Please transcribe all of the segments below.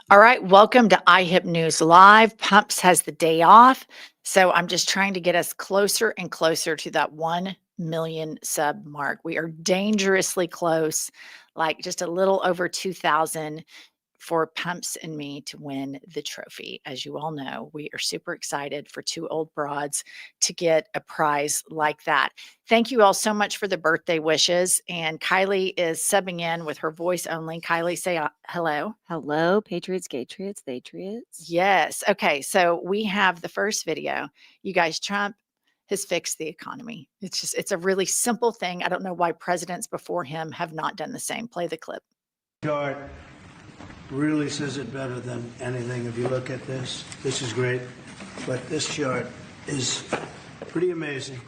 All right, welcome to IHIP News Live. Pumps has the day off, so I'm just trying to get us closer and closer to that 1 million sub mark. We are dangerously close, like just a little over 2,000 for Pumps and me to win the trophy. As you all know, we are super excited for two old broads to get a prize like that. Thank you all so much for the birthday wishes. And Kylie is subbing in with her voice only. Kylie, say hello. Hello, Patriots, Gatriots, Patriots. Yes. Okay. So we have the first video. You guys, Trump has fixed the economy. It's a really simple thing. I don't know why presidents before him have not done the same. Play the clip. Chart really says it better than anything. If you look at this is great, but this chart is pretty amazing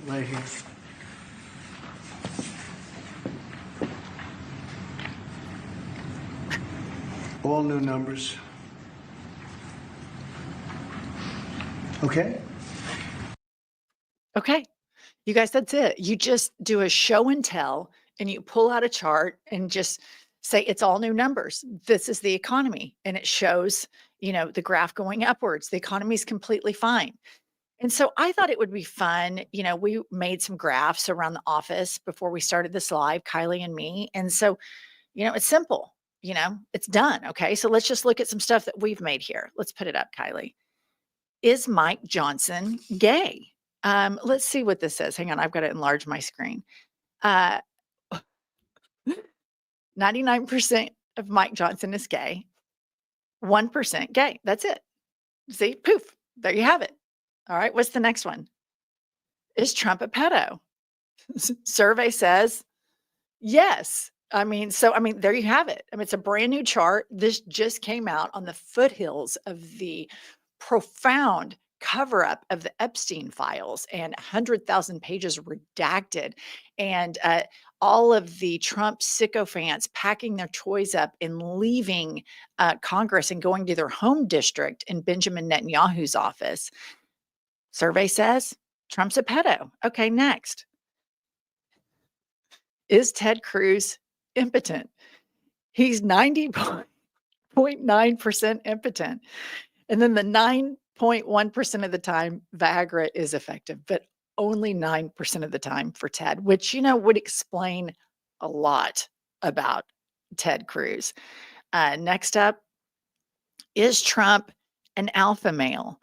right here. All new numbers. Okay? Okay. You guys, that's it. You just do a show and tell and you pull out a chart and just say it's all new numbers. This is the economy. And it shows, the graph going upwards. The economy is completely fine. And so I thought it would be fun. We made some graphs around the office before we started this live, Kylie and me. And so, it's simple, it's done. Okay. So let's just look at some stuff that we've made here. Let's put it up, Kylie. Is Mike Johnson gay? Let's see what this says. Hang on, I've got to enlarge my screen. 99% of Mike Johnson is gay. 1% gay. That's it. See, poof, there you have it. All right, what's the next one? Is Trump a pedo? Survey says yes. There you have it. It's a brand new chart. This just came out on the foothills of the profound cover up of the Epstein files and 100,000 pages redacted, and all of the Trump sycophants packing their toys up and leaving Congress and going to their home district in Benjamin Netanyahu's office. Survey says Trump's a pedo. Okay, next. Is Ted Cruz impotent? He's 90.9% impotent. And then the 9.1% of the time, Viagra is effective, but only 9% of the time for Ted, which, would explain a lot about Ted Cruz. Next up, is Trump an alpha male?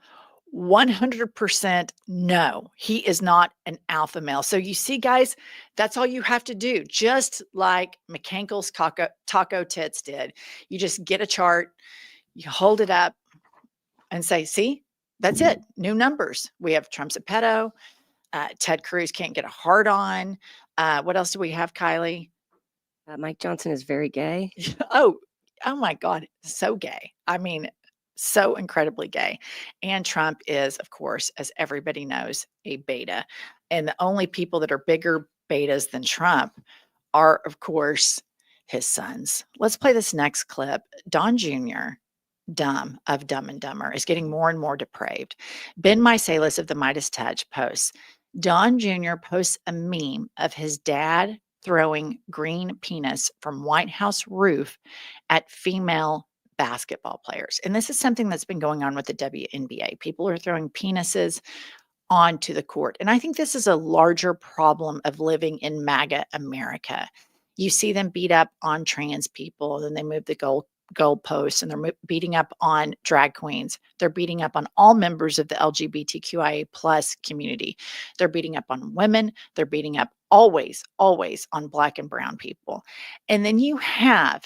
100% no, he is not an alpha male. So you see, guys, that's all you have to do. Just like McCankle's taco tits did. You just get a chart, you hold it up and say, see, that's it. New numbers. We have Trump's a pedo. Ted Cruz can't get a hard on. What else do we have, Kylie? Mike Johnson is very gay. Oh my God. So gay. So incredibly gay. And Trump is, of course, as everybody knows, a beta. And the only people that are bigger betas than Trump are, of course, his sons. Let's play this next clip. Don Jr., Dumb of Dumb and Dumber, is getting more and more depraved. Ben Michaelis of the Midas Touch posts, Don Jr. posts a meme of his dad throwing green penis from White House roof at female basketball players. And this is something that's been going on with the WNBA. People are throwing penises onto the court. And I think this is a larger problem of living in MAGA America. You see them beat up on trans people, then they move the goalposts, and they're beating up on drag queens. They're beating up on all members of the LGBTQIA plus community. They're beating up on women. They're beating up always on Black and brown people. And then you have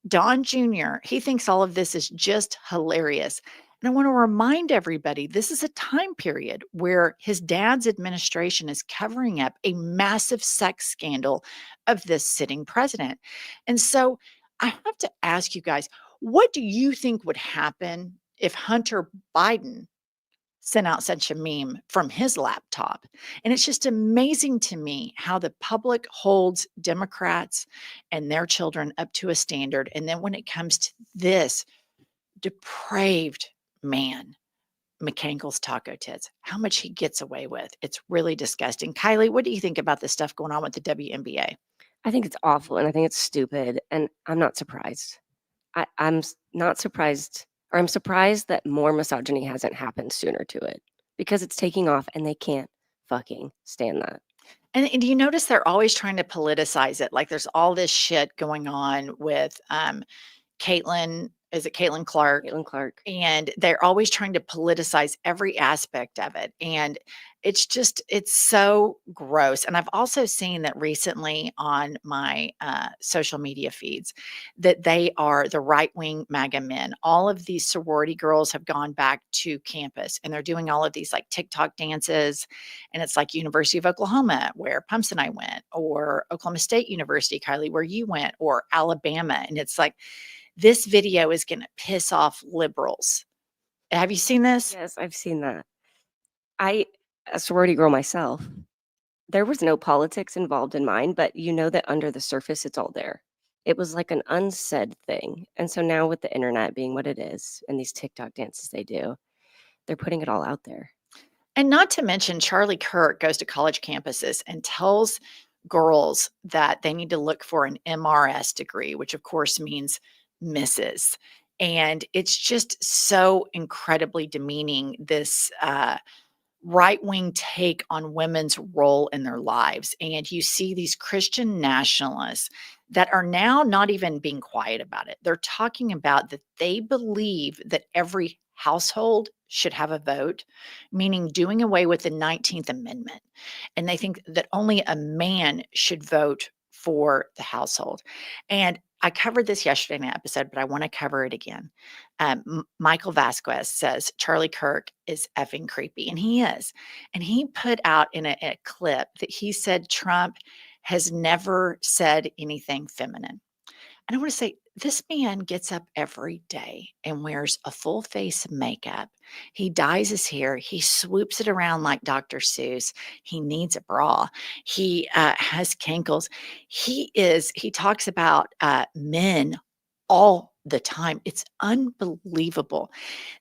Don Jr., he thinks all of this is just hilarious. And I want to remind everybody, this is a time period where his dad's administration is covering up a massive sex scandal of this sitting president. And so I have to ask you guys, what do you think would happen if Hunter Biden sent out such a meme from his laptop? And it's just amazing to me how the public holds Democrats and their children up to a standard. And then when it comes to this depraved man, McCankle's taco tits, how much he gets away with. It's really disgusting. Kylie, what do you think about this stuff going on with the WNBA? I think it's awful and I think it's stupid, and I'm not surprised. not surprised, or I'm surprised that more misogyny hasn't happened sooner to it because it's taking off and they can't fucking stand that. And do you notice they're always trying to politicize it? Like there's all this shit going on with Caitlin, is it Caitlin Clark? Caitlin Clark. And they're always trying to politicize every aspect of it. And it's so gross. And I've also seen that recently on my social media feeds that they are the right wing MAGA men. All of these sorority girls have gone back to campus and they're doing all of these like TikTok dances. And it's like University of Oklahoma, where Pumps and I went, or Oklahoma State University, Kylie, where you went, or Alabama. And it's like, this video is going to piss off liberals. Have you seen this? Yes, I've seen that. A sorority girl myself, there was no politics involved in mine, but you know that under the surface, it's all there. It was like an unsaid thing. And so now with the internet being what it is and these TikTok dances they do, they're putting it all out there. And not to mention, Charlie Kirk goes to college campuses and tells girls that they need to look for an MRS degree, which of course means Mrs. And it's just so incredibly demeaning, this right wing take on women's role in their lives. And you see these Christian nationalists that are now not even being quiet about it. They're talking about that they believe that every household should have a vote, meaning doing away with the 19th Amendment. And they think that only a man should vote for the household. And I covered this yesterday in an episode, but I want to cover it again. Michael Vasquez says Charlie Kirk is effing creepy, and he is. And he put out in a clip that he said Trump has never said anything feminine. And I want to say, this man gets up every day and wears a full face of makeup. He dyes his hair. He swoops it around like Dr. Seuss. He needs a bra. He has kinkles. He talks about men all the time. It's unbelievable.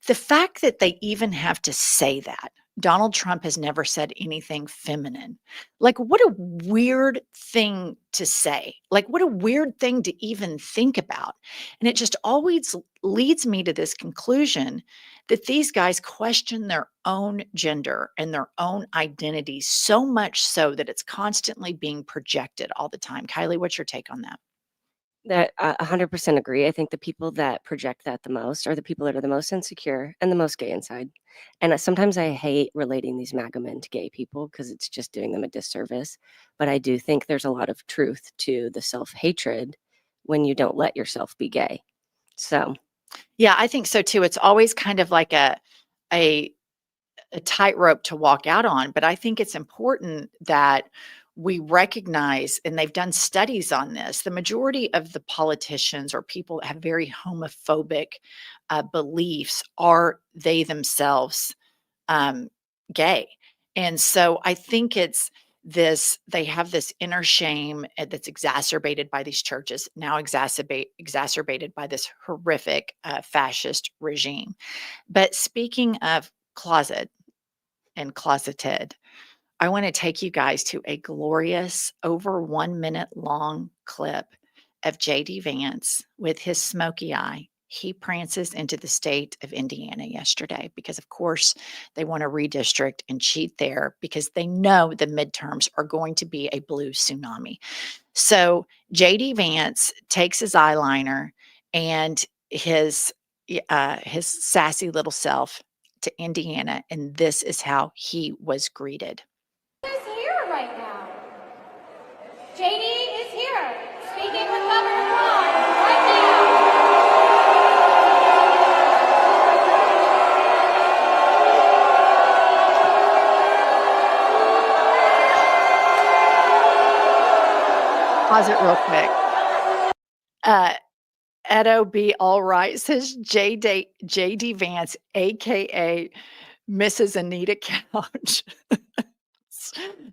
The fact that they even have to say that Donald Trump has never said anything feminine. Like, what a weird thing to say. Like, what a weird thing to even think about. And it just always leads me to this conclusion that these guys question their own gender and their own identity so much so that it's constantly being projected all the time. Kylie, what's your take on that? That 100% agree. I think the people that project that the most are the people that are the most insecure and the most gay inside. And sometimes I hate relating these MAGA men to gay people because it's just doing them a disservice. But I do think there's a lot of truth to the self-hatred when you don't let yourself be gay. So, Yeah, I think so too. It's always kind of like a tightrope to walk out on, but I think it's important that we recognize, and they've done studies on this, the majority of the politicians or people that have very homophobic beliefs are they themselves gay. And so I think it's this, they have this inner shame that's exacerbated by these churches, now exacerbated by this horrific fascist regime. But speaking of closet and closeted, I want to take you guys to a glorious, over 1 minute long clip of JD Vance with his smoky eye. He prances into the state of Indiana yesterday because, of course, they want to redistrict and cheat there because they know the midterms are going to be a blue tsunami. So JD Vance takes his eyeliner and his sassy little self to Indiana, and this is how he was greeted. Is here right now. JD is here, speaking with Governor Braun right now. Pause it real quick. Edo B. All Right says JD Vance, aka Mrs. Anita Couch.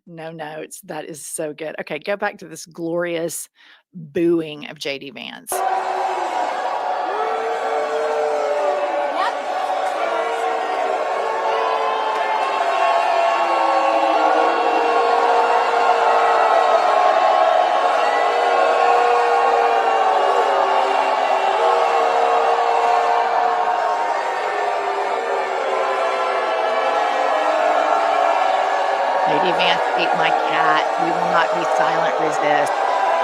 No notes. That is so good. Okay, go back to this glorious booing of JD Vance. Yep. J.D. Vance ate my cat. We will not be silent, resist.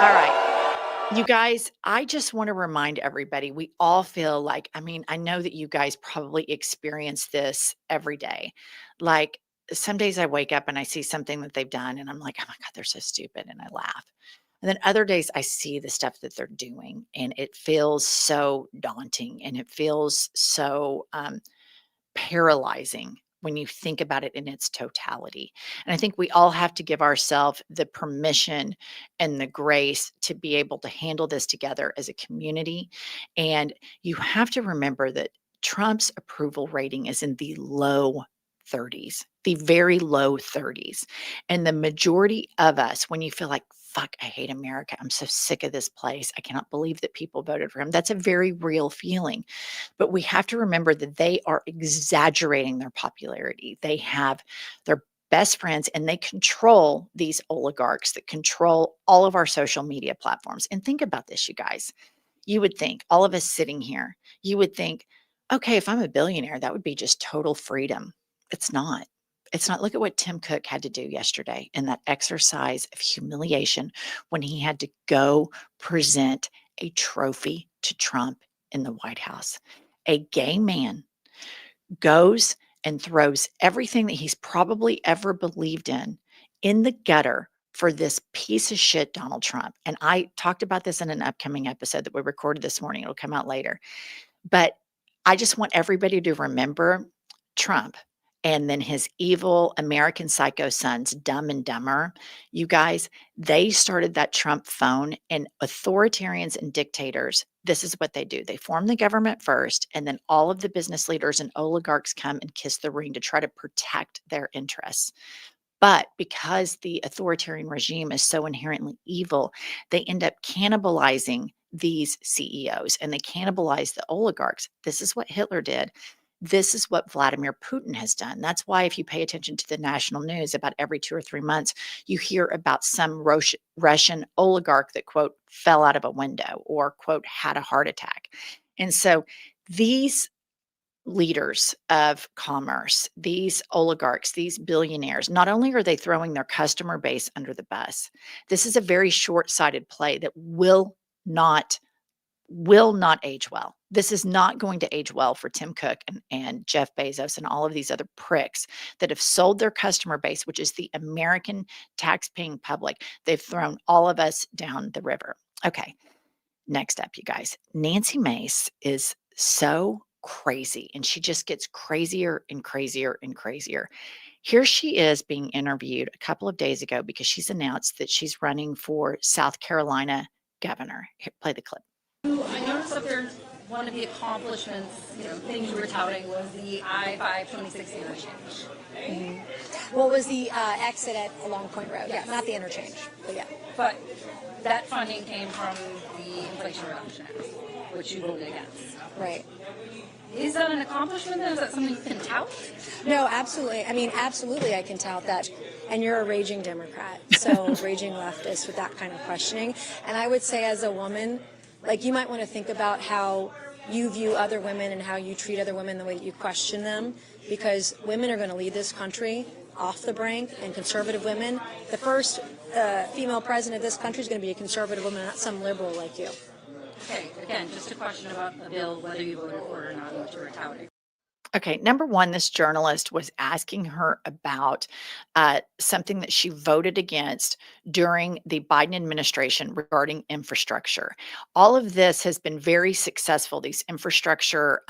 All right. You guys, I just want to remind everybody, we all feel like, I mean, I know that you guys probably experience this every day. Like some days I wake up and I see something that they've done and I'm like, oh my God, they're so stupid. And I laugh. And then other days I see the stuff that they're doing and it feels so daunting and it feels so paralyzing when you think about it in its totality. And I think we all have to give ourselves the permission and the grace to be able to handle this together as a community. And you have to remember that Trump's approval rating is in the low 30s, the very low 30s. And the majority of us, when you feel like, fuck, I hate America. I'm so sick of this place. I cannot believe that people voted for him. That's a very real feeling. But we have to remember that they are exaggerating their popularity. They have their best friends and they control these oligarchs that control all of our social media platforms. And think about this, you guys. You would think, all of us sitting here, you would think, okay, if I'm a billionaire, that would be just total freedom. It's not. It's not. Look at what Tim Cook had to do yesterday in that exercise of humiliation when he had to go present a trophy to Trump in the White House. A gay man goes and throws everything that he's probably ever believed in the gutter for this piece of shit, Donald Trump. And I talked about this in an upcoming episode that we recorded this morning. It'll come out later. But I just want everybody to remember Trump and then his evil American Psycho sons, Dumb and Dumber. You guys, they started that Trump phone, and authoritarians and dictators, this is what they do. They form the government first, and then all of the business leaders and oligarchs come and kiss the ring to try to protect their interests. But because the authoritarian regime is so inherently evil, they end up cannibalizing these CEOs and they cannibalize the oligarchs. This is what Hitler did. This is what Vladimir Putin has done. That's why, if you pay attention to the national news, about every 2 or 3 months, you hear about some Russian oligarch that, quote, fell out of a window or, quote, had a heart attack. And so these leaders of commerce, these oligarchs, these billionaires, not only are they throwing their customer base under the bus, this is a very short-sighted play that not will not age well. This is not going to age well for Tim Cook and Jeff Bezos and all of these other pricks that have sold their customer base, which is the American tax-paying public. They've thrown all of us down the river. Okay, next up, you guys. Nancy Mace is so crazy, and she just gets crazier and crazier and crazier. Here she is being interviewed a couple of days ago because she's announced that she's running for South Carolina governor. Here, play the clip. I noticed that there's one of the accomplishments, things you were touting was the I-5 2060 interchange. What was the exit at Long Point Road? Yes. Not the interchange, but yeah. But that funding came from the Inflation Reduction Act, which you voted against. Right. Is that an accomplishment then? Is that something you can tout? No, absolutely. I mean, absolutely I can tout that. And you're a raging Democrat, so raging leftist with that kind of questioning. And I would say, as a woman, like, you might want to think about how you view other women and how you treat other women, the way that you question them, because women are going to lead this country off the brink, and conservative women. The first female president of this country is going to be a conservative woman, not some liberal like you. Okay, again, just a question about the bill, whether you voted for it or not, and what you were touting. Okay, number one, this journalist was asking her about something that she voted against during the Biden administration regarding infrastructure. All of this has been very successful, these infrastructure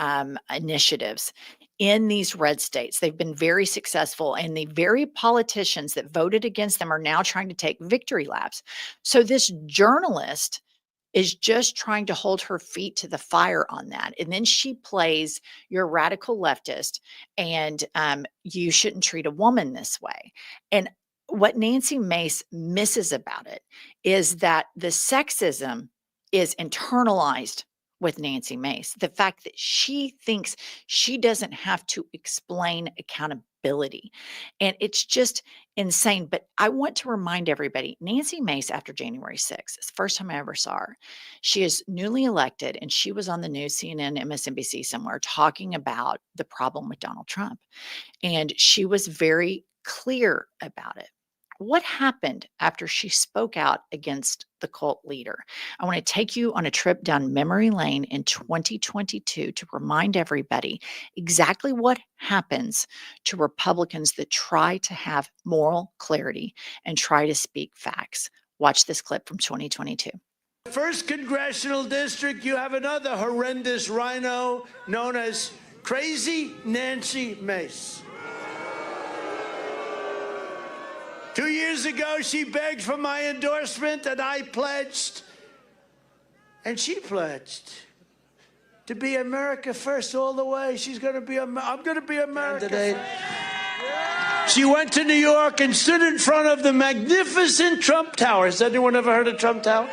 initiatives in these red states. They've been very successful, and the very politicians that voted against them are now trying to take victory laps. So this journalist is just trying to hold her feet to the fire on that. And then she plays your radical leftist and you shouldn't treat a woman this way. And what Nancy Mace misses about it is that the sexism is internalized with Nancy Mace. The fact that she thinks she doesn't have to explain accountability. And it's just insane. But I want to remind everybody, Nancy Mace, after January 6th, it's the first time I ever saw her. She is newly elected, and she was on the news, CNN, MSNBC, somewhere, talking about the problem with Donald Trump. And she was very clear about it. What happened after she spoke out against the cult leader? I want to take you on a trip down memory lane in 2022 to remind everybody exactly what happens to Republicans that try to have moral clarity and try to speak facts. Watch this clip from 2022. First congressional district, you have another horrendous rhino known as Crazy Nancy Mace. 2 years ago, she begged for my endorsement, and I pledged, and she pledged to be America first all the way. She's going to be, I'm going to be America first. She went to New York and stood in front of the magnificent Trump Tower. Has anyone ever heard of Trump Tower?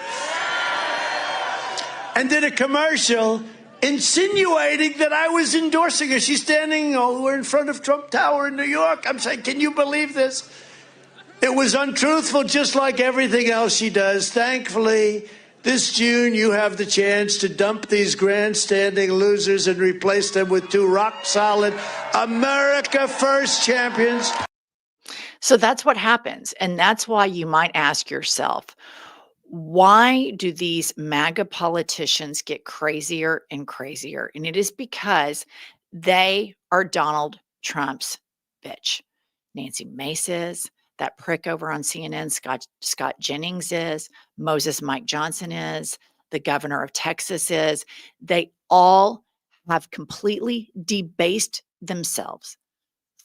And did a commercial insinuating that I was endorsing her. She's standing we're in front of Trump Tower in New York. I'm saying, can you believe this? It was untruthful, just like everything else she does. Thankfully, this June, you have the chance to dump these grandstanding losers and replace them with two rock-solid America First champions. So that's what happens. And that's why you might ask yourself, why do these MAGA politicians get crazier and crazier? And it is because they are Donald Trump's bitch. Nancy Mace is, that prick over on CNN, Scott Jennings is, Moses Mike Johnson is, the governor of Texas is. They all have completely debased themselves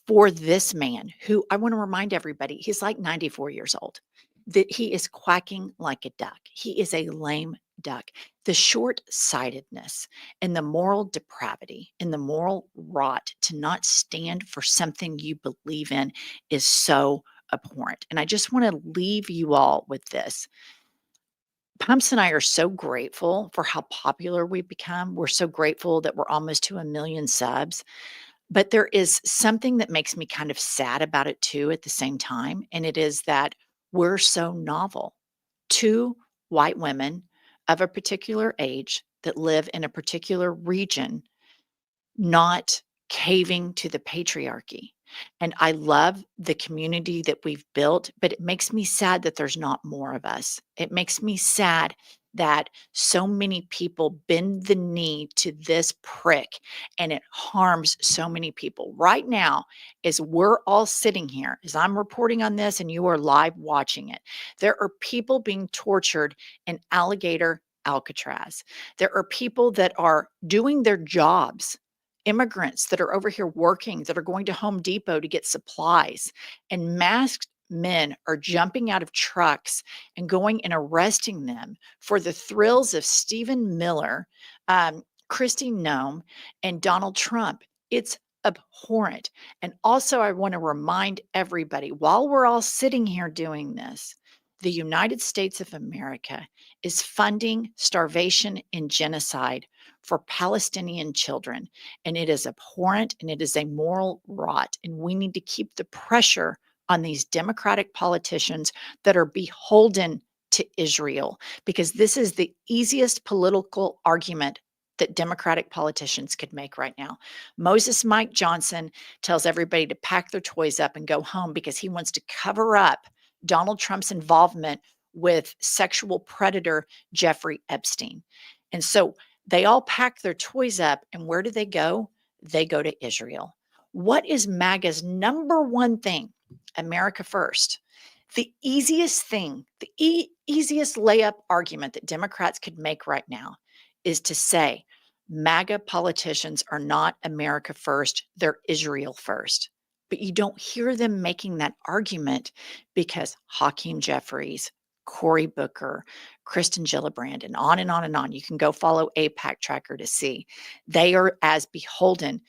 for this man who, I want to remind everybody, he's like 94 years old, that he is quacking like a duck. He is a lame duck. The short-sightedness and the moral depravity and the moral rot to not stand for something you believe in is so abhorrent. And I just want to leave you all with this. Pumps and I are so grateful for how popular we've become. We're so grateful that we're almost to 1 million subs. But there is something that makes me kind of sad about it too at the same time. And it is that we're so novel. Two white women of a particular age that live in a particular region, not caving to the patriarchy. And I love the community that we've built, but it makes me sad that there's not more of us. It makes me sad that so many people bend the knee to this prick and it harms so many people. Right now, as we're all sitting here, as I'm reporting on this and you are live watching it, there are people being tortured in Alligator, Alcatraz. There are people that are doing their jobs, immigrants that are over here working, that are going to Home Depot to get supplies, and masked men are jumping out of trucks and going and arresting them for the thrills of Stephen Miller, Kristi Noem, and Donald Trump. It's abhorrent. And also, I want to remind everybody, while we're all sitting here doing this, the United States of America is funding starvation and genocide for Palestinian children. And it is abhorrent and it is a moral rot. And we need to keep the pressure on these Democratic politicians that are beholden to Israel, because this is the easiest political argument that Democratic politicians could make right now. Moses Mike Johnson tells everybody to pack their toys up and go home because he wants to cover up Donald Trump's involvement with sexual predator Jeffrey Epstein. And so they all pack their toys up, and where do they go? They go to Israel. What is MAGA's number one thing? America first. The easiest thing, the easiest layup argument that Democrats could make right now is to say MAGA politicians are not America first, they're Israel first. But you don't hear them making that argument because Hakeem Jeffries, Cory Booker, Kristen Gillibrand, and on and on and on. You can go follow AIPAC Tracker to see. They are as beholden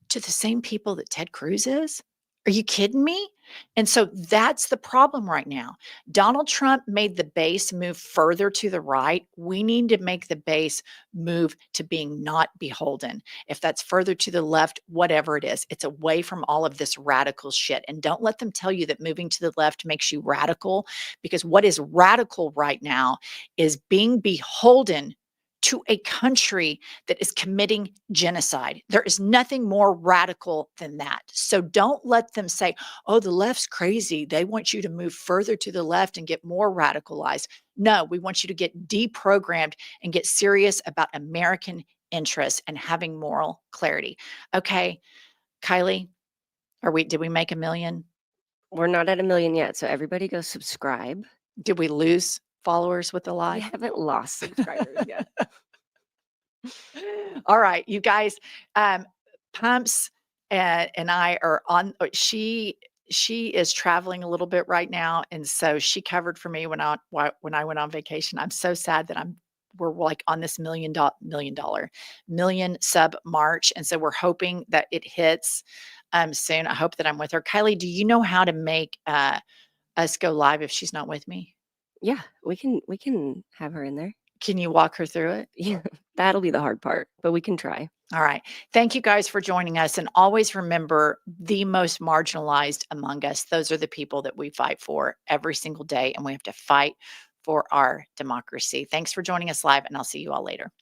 to the same people that Ted Cruz is. Are you kidding me? And so that's the problem right now. Donald Trump made the base move further to the right. We need to make the base move to being not beholden. If that's further to the left, whatever it is, it's away from all of this radical shit. And don't let them tell you that moving to the left makes you radical, because what is radical right now is being beholden to a country that is committing genocide. There is nothing more radical than that. So don't let them say, oh, the left's crazy. They want you to move further to the left and get more radicalized. No, we want you to get deprogrammed and get serious about American interests and having moral clarity. Okay, Kylie, did we make 1 million? We're not at 1 million yet, so everybody go subscribe. Did we lose followers with the We live? haven't lost subscribers yet. All right, you guys, Pumps and I are on. She is traveling a little bit right now, and so she covered for me when I went on vacation. I'm so sad that we're like on this million sub march, and so we're hoping that it hits soon. I hope that I'm with her. Kylie, do you know how to make us go live if she's not with me? Yeah, we can have her in there. Can you walk her through it? Yeah, that'll be the hard part, but we can try. All right. Thank you guys for joining us. And always remember the most marginalized among us. Those are the people that we fight for every single day. And we have to fight for our democracy. Thanks for joining us live, and I'll see you all later.